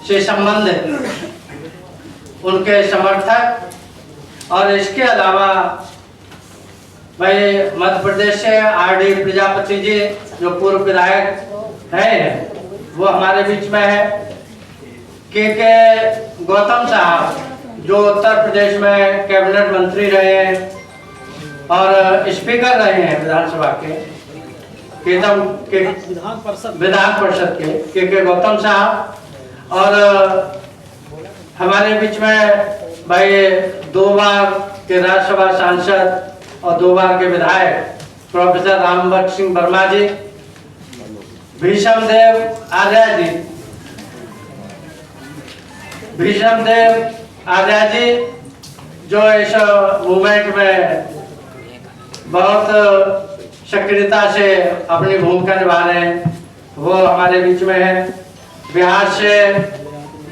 से संबंधित उनके समर्थक और इसके अलावा भाई मध्य प्रदेश से आरडी प्रजापति जी जो पूर्व विधायक हैं वो हमारे बीच में है। के गौतम साहब जो उत्तर प्रदेश में कैबिनेट मंत्री रहे हैं और स्पीकर रहे हैं विधानसभा के विधान परिषद के गौतम साहब और हमारे बीच में भाई 2 बार के राज्यसभा सांसद और 2 बार के विधायक प्रोफेसर रामभक्त सिंह वर्मा जी, भीषम देव आर्या जी जो इस मूवमेंट में बहुत सक्रियता से अपनी भूमिका निभा रहे हैं, वो हमारे बीच में है। बिहार से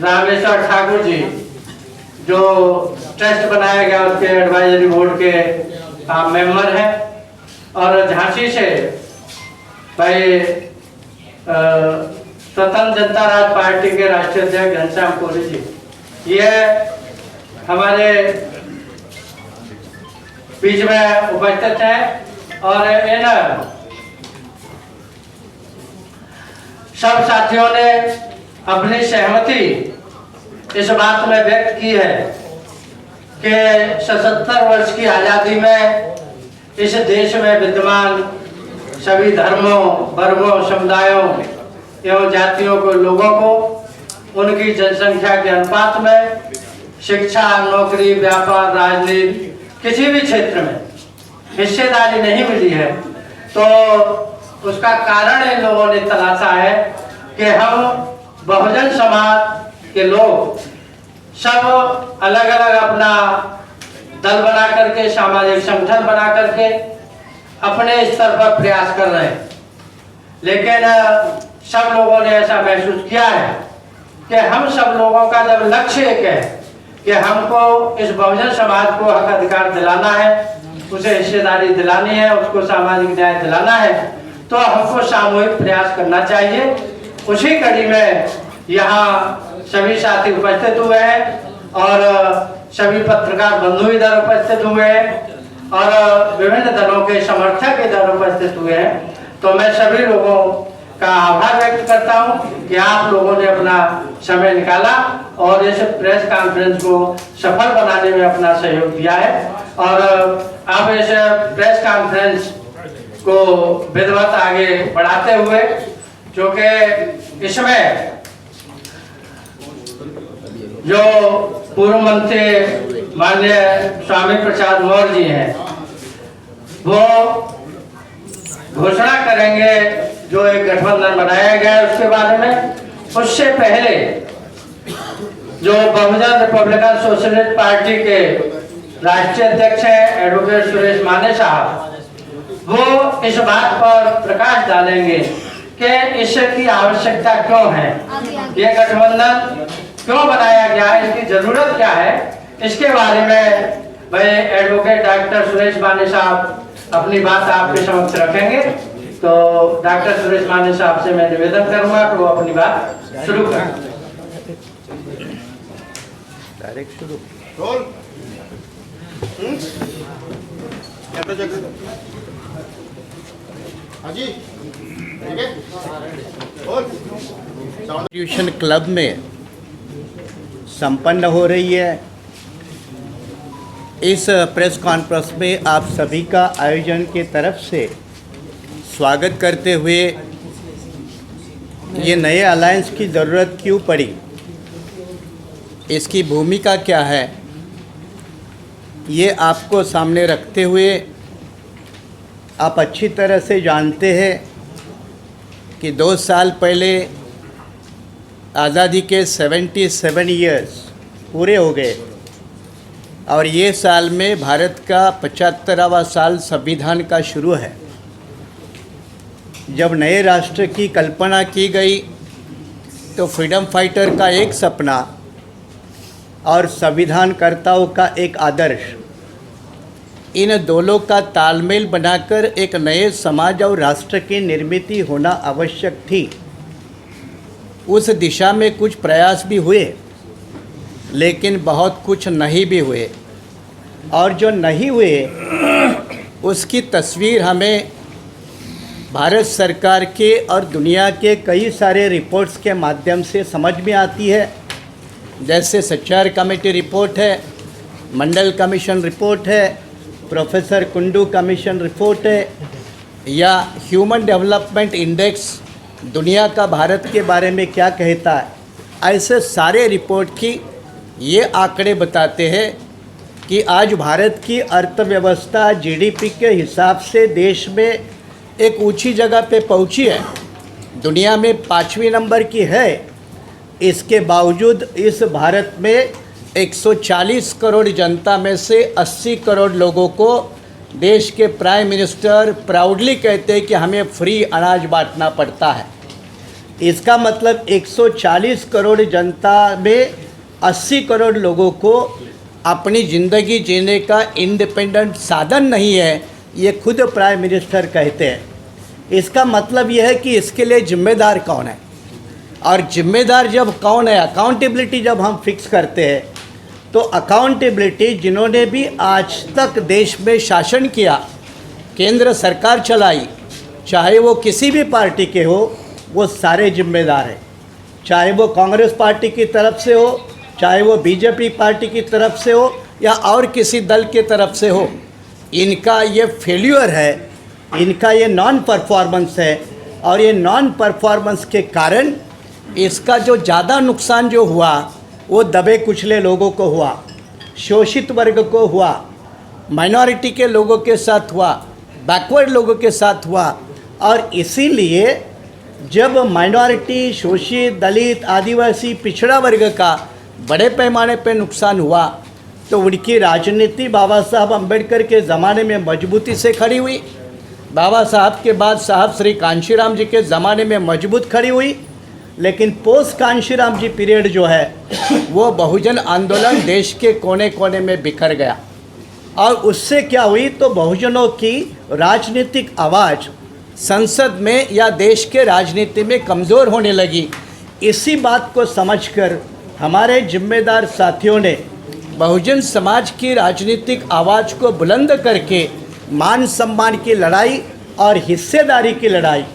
रामेश्वर ठाकुर जी जो ट्रस्ट बनाया गया उसके एडवाइजरी बोर्ड के मेंबर हैं और झांसी से भाई स्वतंत्र जनता राज पार्टी के राष्ट्रीय अध्यक्ष घनश्याम कोहली जी, ये हमारे बीच में उपस्थित हैं और इन सब साथियों ने अपनी सहमति इस बात में व्यक्त की है कि 77 वर्ष की आज़ादी में इस देश में विद्यमान सभी धर्मों, वर्गों, समुदायों एवं जातियों को लोगों को उनकी जनसंख्या के अनुपात में शिक्षा, नौकरी, व्यापार, राजनीति किसी भी क्षेत्र में हिस्सेदारी नहीं मिली है। तो उसका कारण इन लोगों ने तलाशा है कि हम बहुजन समाज के लोग सब अलग अलग अपना दल बना करके, सामाजिक संगठन बना करके अपने स्तर पर प्रयास कर रहे हैं, लेकिन सब लोगों ने ऐसा महसूस किया है कि हम सब लोगों का जब लक्ष्य एक है कि हमको इस बहुजन समाज को हक अधिकार दिलाना है, उसे हिस्सेदारी दिलानी है, उसको सामाजिक न्याय दिलाना है, तो हमको सामूहिक प्रयास करना चाहिए। उसी कड़ी में यहाँ सभी साथी उपस्थित हुए हैं और सभी पत्रकार बंधु इधर उपस्थित हुए हैं और विभिन्न दलों के समर्थक इधर उपस्थित हुए हैं। तो मैं सभी लोगों का आभार व्यक्त करता हूं कि आप लोगों ने अपना समय निकाला और इस प्रेस कॉन्फ्रेंस को सफल बनाने में अपना सहयोग दिया है। और अब इस प्रेस कॉन्फ्रेंस को विधिवत आगे बढ़ाते हुए, जो कि इसमें जो पूर्व मंत्री माननीय स्वामी प्रसाद मौर्य जी हैं वो घोषणा करेंगे जो एक गठबंधन बनाया गया है उसके बारे में। उससे पहले जो बहुजन रिपब्लिकन सोशलिस्ट पार्टी के राष्ट्रीय अध्यक्ष हैं एडवोकेट सुरेश माने साहब, वो इस बात पर प्रकाश डालेंगे कि इसकी आवश्यकता क्यों है, ये गठबंधन क्यों बनाया गया है, इसकी जरूरत क्या है, इसके बारे में भाई एडवोकेट डॉक्टर सुरेश माने साहब अपनी बात आपके समक्ष रखेंगे। तो डॉक्टर सुरेश माने साहब से मैं निवेदन करूंगा कि वो अपनी बात शुरू करें। डायरेक्ट शुरू ट्यूशन क्लब में संपन्न हो रही है। इस प्रेस कॉन्फ्रेंस में आप सभी का आयोजन के तरफ से स्वागत करते हुए ये नए अलायंस की ज़रूरत क्यों पड़ी, इसकी भूमिका क्या है, ये आपको सामने रखते हुए आप अच्छी तरह से जानते हैं कि 2 साल पहले आज़ादी के 77 ईयर्स पूरे हो गए और ये साल में भारत का 75वां साल संविधान का शुरू है। जब नए राष्ट्र की कल्पना की गई तो फ्रीडम फाइटर का एक सपना और संविधानकर्ताओं का एक आदर्श, इन दोनों का तालमेल बनाकर एक नए समाज और राष्ट्र की निर्मित होना आवश्यक थी। उस दिशा में कुछ प्रयास भी हुए, लेकिन बहुत कुछ नहीं भी हुए। और जो नहीं हुए उसकी तस्वीर हमें भारत सरकार के और दुनिया के कई सारे रिपोर्ट्स के माध्यम से समझ में आती है। जैसे सच्चार कमेटी रिपोर्ट है, मंडल कमीशन रिपोर्ट है, प्रोफेसर कुंडू कमीशन रिपोर्ट है, या ह्यूमन डेवलपमेंट इंडेक्स दुनिया का भारत के बारे में क्या कहता है। ऐसे सारे रिपोर्ट की ये आंकड़े बताते हैं कि आज भारत की अर्थव्यवस्था जीडीपी के हिसाब से देश में एक ऊंची जगह पे पहुंची है, दुनिया में 5वें नंबर की है। इसके बावजूद इस भारत में 140 करोड़ जनता में से 80 करोड़ लोगों को देश के प्राइम मिनिस्टर प्राउडली कहते हैं कि हमें फ्री अनाज बांटना पड़ता है। इसका मतलब 140 करोड़ जनता में 80 करोड़ लोगों को अपनी ज़िंदगी जीने का इंडिपेंडेंट साधन नहीं है, ये खुद प्राइम मिनिस्टर कहते हैं। इसका मतलब यह है कि इसके लिए जिम्मेदार कौन है, और जिम्मेदार जब कौन है, अकाउंटेबिलिटी जब हम फिक्स करते हैं तो अकाउंटेबिलिटी जिन्होंने भी आज तक देश में शासन किया, केंद्र सरकार चलाई, चाहे वो किसी भी पार्टी के हो, वो सारे जिम्मेदार हैं। चाहे वो कांग्रेस पार्टी की तरफ से हो, चाहे वो बीजेपी पार्टी की तरफ से हो, या और किसी दल की तरफ से हो, इनका ये फेल्यूर है, इनका ये नॉन परफॉर्मेंस है। और ये नॉन परफॉर्मेंस के कारण इसका जो ज़्यादा नुकसान जो हुआ वो दबे कुचले लोगों को हुआ, शोषित वर्ग को हुआ, माइनॉरिटी के लोगों के साथ हुआ, बैकवर्ड लोगों के साथ हुआ। और इसीलिए जब माइनॉरिटी, शोषित, दलित, आदिवासी, पिछड़ा वर्ग का बड़े पैमाने पर नुकसान हुआ तो उनकी राजनीति बाबा साहब अम्बेडकर के ज़माने में मजबूती से खड़ी हुई, बाबा साहब के बाद साहब श्री कांशीराम जी के ज़माने में मजबूत खड़ी हुई। लेकिन पोस्ट कांशीराम जी पीरियड जो है वो बहुजन आंदोलन देश के कोने कोने में बिखर गया, और उससे क्या हुई तो बहुजनों की राजनीतिक आवाज़ संसद में या देश के राजनीति में कमज़ोर होने लगी। इसी बात को समझकर हमारे जिम्मेदार साथियों ने बहुजन समाज की राजनीतिक आवाज़ को बुलंद करके मान सम्मान की लड़ाई और हिस्सेदारी की लड़ाई,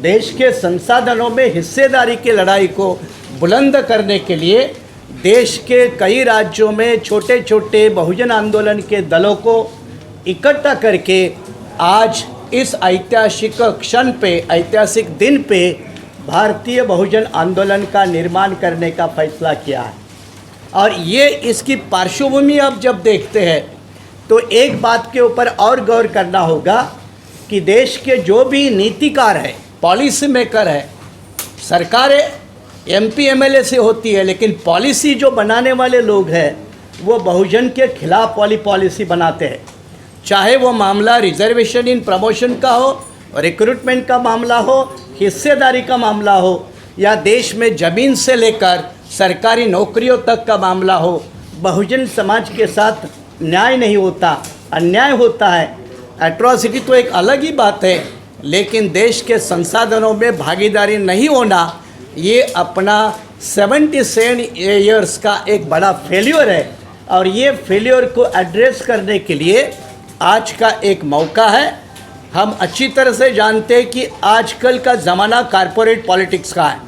देश के संसाधनों में हिस्सेदारी की लड़ाई को बुलंद करने के लिए देश के कई राज्यों में छोटे छोटे बहुजन आंदोलन के दलों को इकट्ठा करके आज इस ऐतिहासिक क्षण पे, ऐतिहासिक दिन पे भारतीय बहुजन आंदोलन का निर्माण करने का फैसला किया है। और ये इसकी पार्श्वभूमि अब जब देखते हैं तो एक बात के ऊपर और गौर करना होगा कि देश के जो भी नीतिकार है, पॉलिसी मेकर है, सरकारें एमपी एमएलए से होती है, लेकिन पॉलिसी जो बनाने वाले लोग हैं वो बहुजन के खिलाफ वाली पॉलिसी बनाते हैं। चाहे वो मामला रिजर्वेशन इन प्रमोशन का हो, रिक्रूटमेंट का मामला हो, हिस्सेदारी का मामला हो, या देश में ज़मीन से लेकर सरकारी नौकरियों तक का मामला हो, बहुजन समाज के साथ न्याय नहीं होता, अन्याय होता है। एट्रॉसिटी तो एक अलग ही बात है, लेकिन देश के संसाधनों में भागीदारी नहीं होना ये अपना 77 ईयर्स का एक बड़ा फेल्योर है। और ये फेल्योर को एड्रेस करने के लिए आज का एक मौका है। हम अच्छी तरह से जानते हैं कि आजकल का ज़माना कारपोरेट पॉलिटिक्स का है।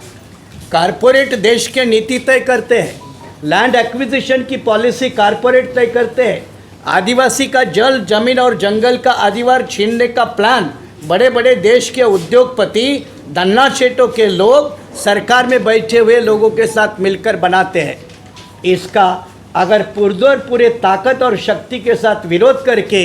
कारपोरेट देश के नीति तय करते हैं, लैंड एक्विजिशन की पॉलिसी कारपोरेट तय करते हैं, आदिवासी का जल, जमीन और जंगल का अधिकार छीनने का प्लान बड़े बड़े देश के उद्योगपति, धन्ना सेठों के लोग सरकार में बैठे हुए लोगों के साथ मिलकर बनाते हैं। इसका अगर पूरे ताकत और शक्ति के साथ विरोध करके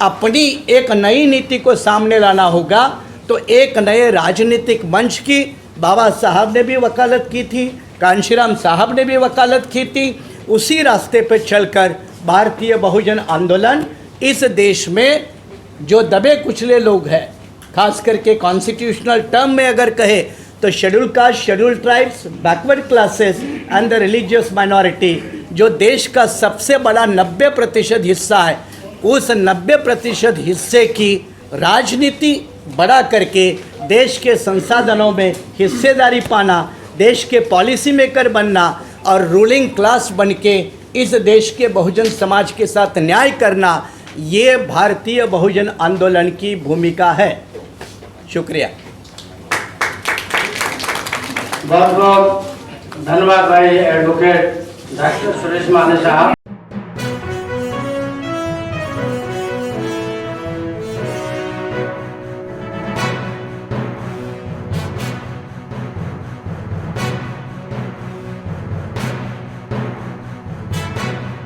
अपनी एक नई नीति को सामने लाना होगा तो एक नए राजनीतिक मंच की बाबा साहब ने भी वकालत की थी, कांशीराम साहब ने भी वकालत की थी। उसी रास्ते पर चलकर भारतीय बहुजन आंदोलन इस देश में जो दबे कुचले लोग हैं, खास करके कॉन्स्टिट्यूशनल टर्म में अगर कहे तो schedule caste, schedule tribes, backward classes and the religious minority, जो देश का सबसे बड़ा 90% हिस्सा है, उस 90% हिस्से की राजनीति बड़ा करके देश के संसाधनों में हिस्सेदारी पाना, देश के पॉलिसी मेकर बनना और रूलिंग क्लास बन के इस देश के बहुजन समाज के साथ न्याय करना, ये भारतीय बहुजन आंदोलन की भूमिका है। शुक्रिया। बहुत बहुत धन्यवाद भाई एडवोकेट डॉक्टर सुरेश माने साहब।